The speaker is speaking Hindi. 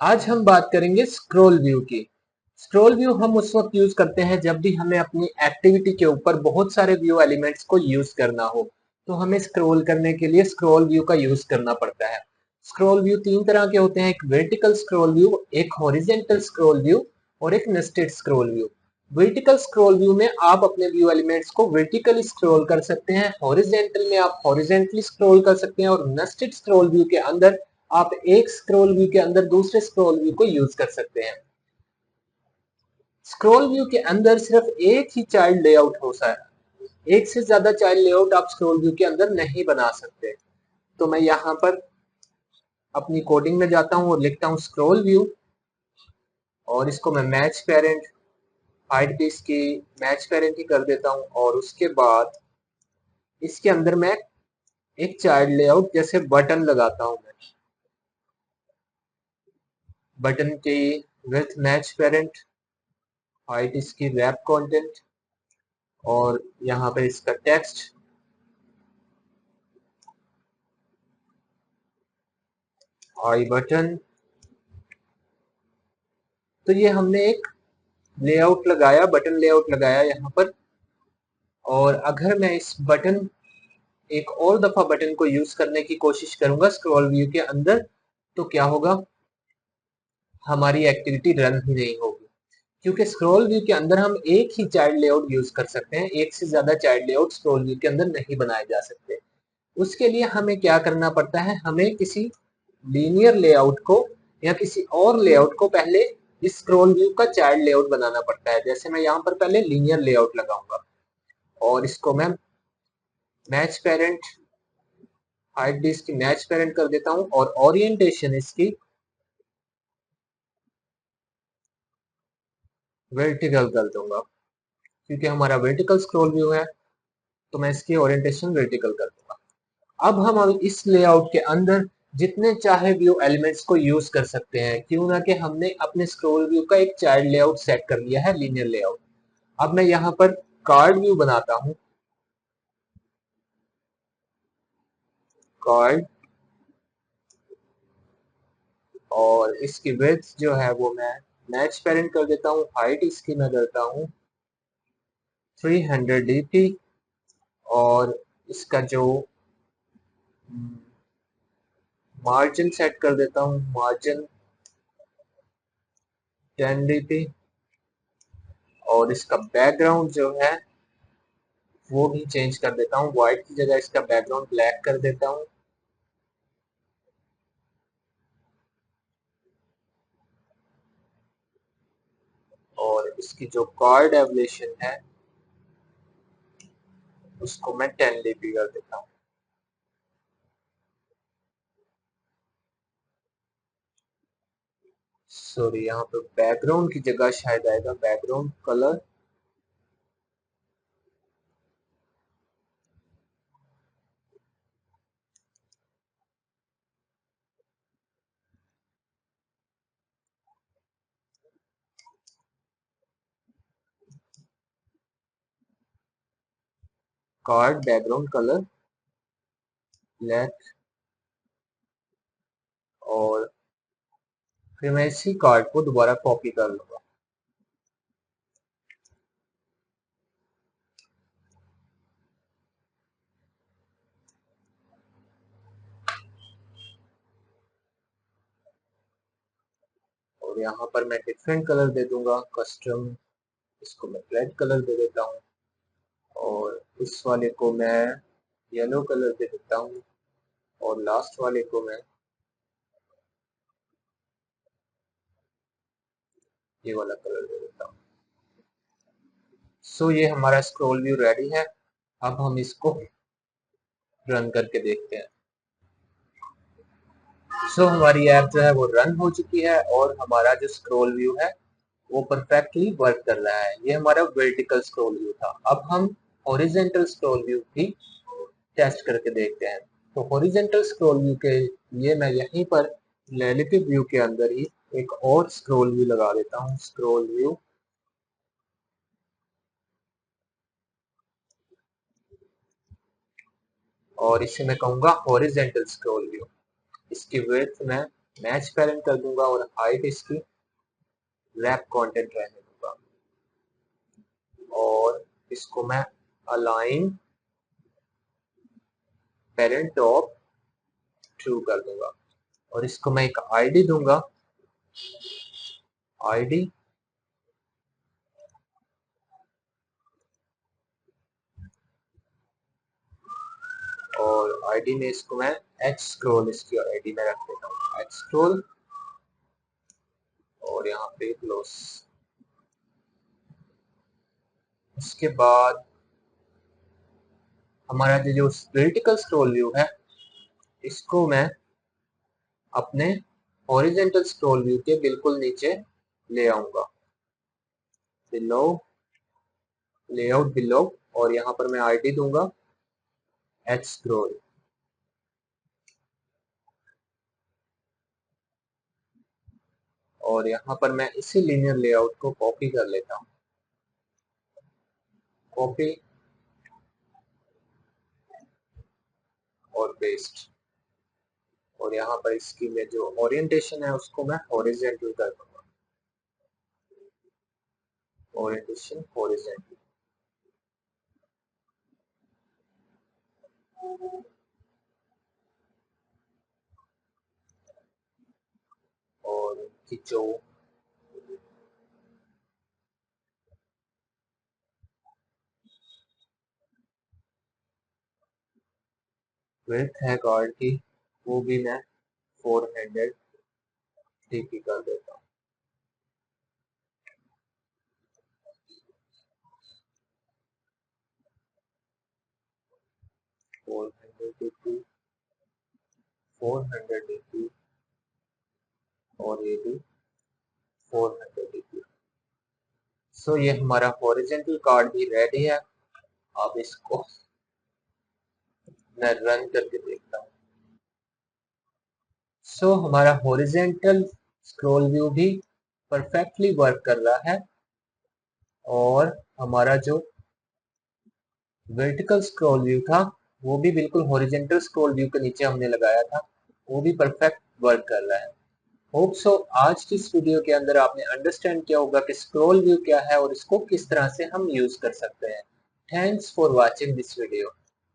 आज हम बात करेंगे स्क्रॉल व्यू की। स्क्रॉल व्यू हम उस वक्त यूज करते हैं जब भी हमें अपनी एक्टिविटी के ऊपर बहुत सारे व्यू एलिमेंट्स को यूज करना हो, तो हमें स्क्रॉल करने के लिए स्क्रॉल व्यू का यूज करना पड़ता है। स्क्रॉल व्यू तीन तरह के होते हैं, एक वर्टिकल स्क्रॉल व्यू, एक हॉरिजेंटल स्क्रॉल व्यू और एक nested scroll view. Vertical scroll view में आप अपने व्यू एलिमेंट्स को वर्टिकली स्क्रॉल कर सकते हैं, हॉरिजेंटल में आप हॉरिजेंटली स्क्रॉल कर सकते हैं और नेस्टेड स्क्रॉल व्यू के अंदर आप एक स्क्रॉल व्यू के अंदर दूसरे स्क्रॉल व्यू को यूज कर सकते हैं। स्क्रॉल व्यू के अंदर सिर्फ एक ही चाइल्ड लेआउट हो सकता है, एक से ज्यादा चाइल्ड लेआउट आप स्क्रॉल व्यू के अंदर नहीं बना सकते। तो मैं यहाँ पर अपनी कोडिंग में जाता हूँ और लिखता हूँ स्क्रॉल व्यू और इसको मैं मैच पेरेंट हाइट भी इसकी मैच पेरेंट ही कर देता हूँ और उसके बाद इसके अंदर मैं एक चाइल्ड लेआउट जैसे बटन लगाता हूँ। मैं बटन की विड्थ मैच पेरेंट, हाइट इसकी रैप कंटेंट और यहाँ पे इसका टेक्स्ट आई बटन। तो ये हमने एक लेआउट लगाया, बटन लेआउट लगाया यहाँ पर। और अगर मैं इस बटन एक और दफा बटन को यूज करने की कोशिश करूंगा स्क्रॉल व्यू के अंदर, तो क्या होगा, हमारी एक्टिविटी रन ही नहीं होगी, क्योंकि स्क्रॉल व्यू के अंदर हम एक ही चाइल्ड लेआउट यूज कर सकते हैं, एक से ज्यादा चाइल्ड लेआउट स्क्रॉल व्यू के अंदर नहीं बनाए जा सकते। उसके लिए हमें क्या करना पड़ता है, हमें किसी लीनियर लेआउट को या किसी और लेआउट को पहले इस स्क्रॉल व्यू का चाइल्ड लेआउट बनाना पड़ता है। जैसे मैं यहाँ पर पहले लीनियर लेआउट लगाऊंगा और इसको मैं मैच पेरेंट हाइट भी इसकी मैच पेरेंट कर देता हूँ और ओरिएंटेशन इसकी वर्टिकल कर दूंगा, क्योंकि हमारा वर्टिकल स्क्रॉल व्यू है तो मैं इसकी ओरिएंटेशन वर्टिकल कर दूंगा। अब हम इस लेआउट के अंदर जितने चाहे व्यू एलिमेंट्स को यूज कर सकते हैं, क्यों ना कि हमने अपने स्क्रॉल व्यू का एक चाइल्ड लेआउट सेट कर लिया है, लीनियर लेआउट। अब मैं यहाँ पर कार्ड व्यू बनाता हूँ, कार्ड, और इसकी विड्थ जो है वो मैं मैच पेरेंट कर देता हूँ, हाइट इसकी मैं करता हूँ 300 dp और इसका जो मार्जिन सेट कर देता हूँ, मार्जिन 10 dp और इसका बैकग्राउंड जो है वो भी चेंज कर देता हूँ, व्हाइट की जगह इसका बैकग्राउंड ब्लैक कर देता हूँ। और इसकी जो कार्ड एवलेशन है उसको मैं 10 dp कर देता हूँ। सॉरी, यहाँ पे बैकग्राउंड की जगह शायद आएगा background colour, card background colour black, और फिर मैं इसी कार्ड को दोबारा कॉपी कर लूंगा। और यहाँ पर मैं डिफरेंट कलर दे दूंगा, कस्टम, इसको मैं रेड कलर दे देता हूँ और इस वाले को मैं येलो कलर दे देता हूँ और लास्ट वाले को मैं ये वाला कलर दे देता हूँ। सो ये हमारा स्क्रॉल व्यू रेडी है। अब हम इसको रन करके देखते हैं। सो हमारी ऐप जो है वो रन हो चुकी है और हमारा जो स्क्रॉल व्यू है वो परफेक्टली वर्क कर रहा है। ये हमारा वर्टिकल स्क्रॉल व्यू था। अब हम हॉरिजेंटल स्क्रॉल व्यू भी टेस्ट करके देखते हैं। तो हॉरिजेंटल स्क्रॉल व्यू के लिए मैं यहीं पर रिलेटिव व्यू के अंदर ही एक और स्क्रॉल व्यू लगा देता हूँ, स्क्रॉल व्यू, और इसे मैं कहूंगा हॉरिजेंटल स्क्रॉल व्यू। इसकी विड्थ मैं मैच पेरेंट कर दूंगा और हाइट इसकी रैप कंटेंट रहने दूंगा और इसको मैं अलाइन पेरेंट ऑफ ट्रू कर दूंगा और इसको मैं एक आईडी दूंगा, आईडी और आईडी में इसको मैं एच स्क्रॉल इसकी आईडी में रख देता हूँ, एच स्क्रॉल और यहाँ पे क्लोज। उसके बाद हमारा जो वर्टिकल स्क्रॉल व्यू है इसको मैं अपने हॉरिजॉन्टल स्क्रॉल व्यू के बिल्कुल नीचे ले आऊंगा, बिलो लेआउट बिलो और यहाँ पर मैं आईडी दूंगा एच स्क्रॉल और यहाँ पर मैं इसी लीनियर लेआउट को कॉपी कर लेता हूँ, कॉपी और पेस्ट और यहाँ पर इसकी में जो ओरिएंटेशन है उसको मैं हॉरिजॉन्टल कर दूंगा, ओरिएंटेशन हॉरिजॉन्टल और की जो विड्थ है कार्ड की वो भी मैं 400 डीपी कर देता हूँ, 400 डीपी 400 डीपी और ये भी 400 डीपी। सो ये हमारा हॉरिजॉन्टल कार्ड भी रेडी है। अब इसको मैं रन करके देखता हूँ। सो हमारा हॉरिजॉन्टल स्क्रॉल व्यू भी परफेक्टली वर्क कर रहा है और हमारा जो वर्टिकल स्क्रॉल व्यू था वो भी बिल्कुल हॉरिजॉन्टल स्क्रॉल व्यू के नीचे हमने लगाया था, वो भी परफेक्ट वर्क कर रहा है। होप सो आज की इस वीडियो के अंदर आपने अंडरस्टैंड किया होगा कि स्क्रॉल व्यू क्या है और इसको किस तरह से हम यूज कर सकते हैं। Thanks for watching this video.